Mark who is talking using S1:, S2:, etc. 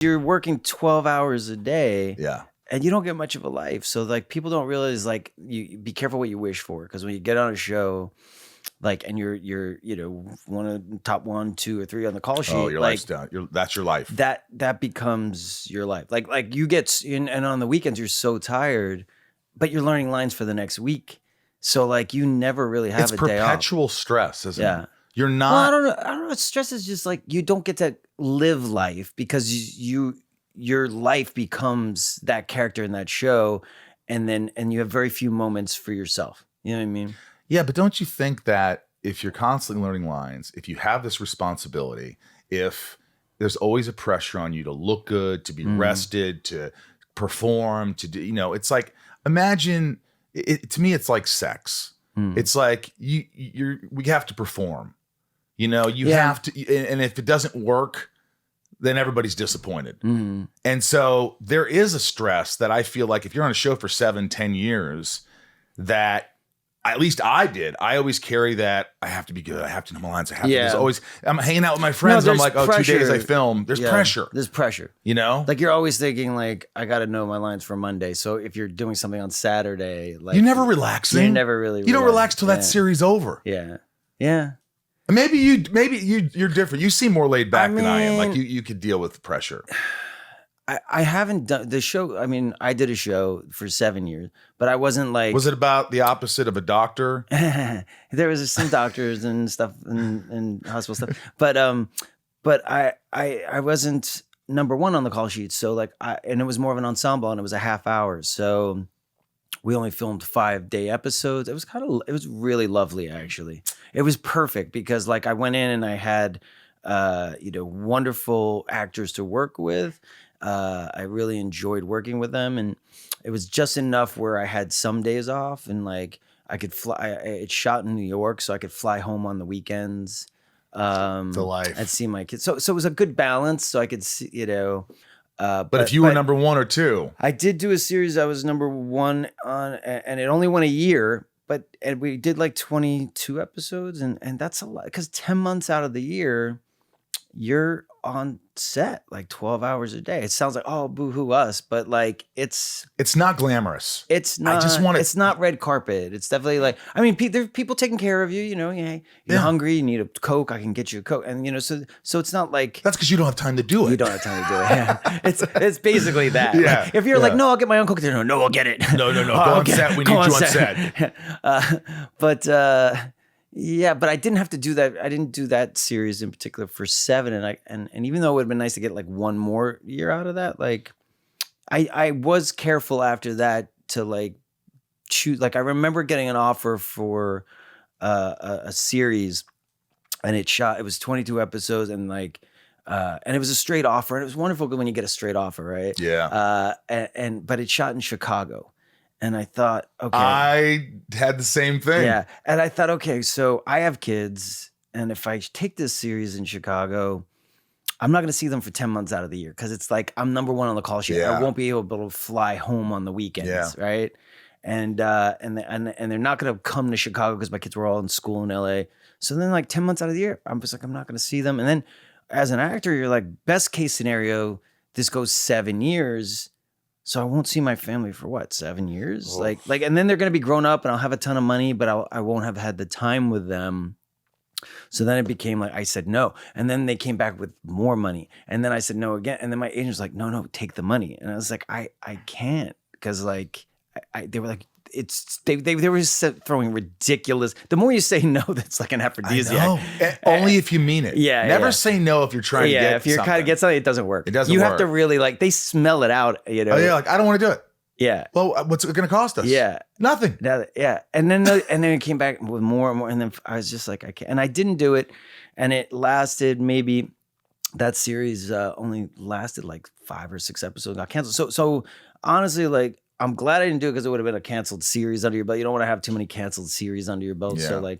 S1: you're working 12 hours a day.
S2: Yeah.
S1: And you don't get much of a life. So like people don't realize like you be careful what you wish for. Because when you get on a show, like and you're one of the top 1, 2, or 3 on the call sheet.
S2: Oh, your
S1: like,
S2: life's down. That's your life.
S1: That becomes your life. Like you get and on the weekends you're so tired, but you're learning lines for the next week. So like you never really have a day off.
S2: It's perpetual stress, isn't it? You're not.
S1: Well, I don't know. Stress is just like you don't get to live life because your life becomes that character in that show, and you have very few moments for yourself. You know what I mean?
S2: Yeah, but don't you think that if you're constantly learning lines, if you have this responsibility, if there's always a pressure on you to look good, to be rested, to perform, to do, it's like, imagine it to me, it's like sex. It's like we have to perform, you have to, and if it doesn't work, then everybody's disappointed. And so there is a stress that I feel like if you're on a show for 7-10 years, that at least I did. I always carry that. I have to be good. I have to know my lines. I have to. There's always. I'm hanging out with my friends. I'm like, pressure. 2 days I film. There's pressure.
S1: There's pressure.
S2: Like
S1: you're always thinking like, I got to know my lines for Monday. So if you're doing something on Saturday, like
S2: you're never relaxing.
S1: You're never really.
S2: You don't relax till that series over.
S1: Yeah. Yeah.
S2: Maybe you're different. You seem more laid back than I am. Like you could deal with the pressure.
S1: I haven't done the show. I mean, I did a show for 7 years, but I wasn't like.
S2: Was it about the opposite of a doctor?
S1: There was some doctors and stuff and hospital stuff, but I wasn't number 1 on the call sheet. So like and it was more of an ensemble and it was a half hour. So we only filmed 5-day episodes. It was really lovely actually. It was perfect because like I went in and I had wonderful actors to work with. I really enjoyed working with them, and it was just enough where I had some days off and like I could fly. It's shot in New York, so I could fly home on the weekends.
S2: The life.
S1: I'd see my kids. So it was a good balance. So I could see,
S2: but if you were number 1 or 2,
S1: I did do a series. I was number 1 on, and it only went a year. And we did like 22 episodes, and that's a lot because 10 months out of the year, you're on set like 12 hours a day. It sounds like, oh, boo-hoo us, but like it's
S2: not glamorous.
S1: It's not. I just want it. It's not red carpet. It's definitely like, I mean, there's people taking care of you. You're hungry. You need a Coke. I can get you a Coke, and so it's not like
S2: that's because you don't have time to do it.
S1: You don't have time to do it. Yeah. It's basically that.
S2: Yeah.
S1: Like, if you're like, no, I'll get my own Coke. No, I'll get it.
S2: No. Go on set. We need you on set.
S1: Yeah, but I didn't have to do that. I didn't do that series in particular for 7, and even though it would have been nice to get like one more year out of that, like I was careful after that to like choose. Like I remember getting an offer for a series, and it was 22 episodes, and like and it was a straight offer, and it was wonderful when you get a straight offer, right?
S2: Yeah.
S1: But it shot in Chicago. And I thought, okay.
S2: I had the same thing.
S1: Yeah. And I thought, okay, so I have kids. And if I take this series in Chicago, I'm not going to see them for 10 months out of the year because it's like I'm number 1 on the call sheet.
S2: Yeah.
S1: I won't be able to fly home on the weekends, right? And they're not going to come to Chicago because my kids were all in school in LA. So then like 10 months out of the year, I'm just like, I'm not going to see them. And then as an actor, you're like, best case scenario, this goes 7 years. So I won't see my family for what, 7 years?
S2: Oh.
S1: Like, and then they're going to be grown up and I'll have a ton of money, but I won't have had the time with them. So then it became like, I said no. And then they came back with more money. And then I said no again. And then my agent was like, no, take the money. And I was like, I can't. Cause like, they were like, they were just throwing ridiculous. The more you say no, that's like an aphrodisiac.
S2: Only if you mean it.
S1: Yeah.
S2: Never say no if you're trying to get something.
S1: If you're trying to get something, it doesn't work.
S2: It doesn't
S1: work.
S2: You
S1: have to really like, they smell it out,
S2: Oh yeah, like I don't want to do it.
S1: Yeah.
S2: Well, what's it going to cost us?
S1: Yeah.
S2: Nothing.
S1: Yeah. And then it came back with more and more. And then I was just like, I can't. And I didn't do it. And it lasted maybe, that series only lasted like 5 or 6 episodes, got canceled. So honestly, like, I'm glad I didn't do it because it would have been a canceled series under your belt. You don't want to have too many canceled series under your belt.
S2: Yeah.
S1: So like,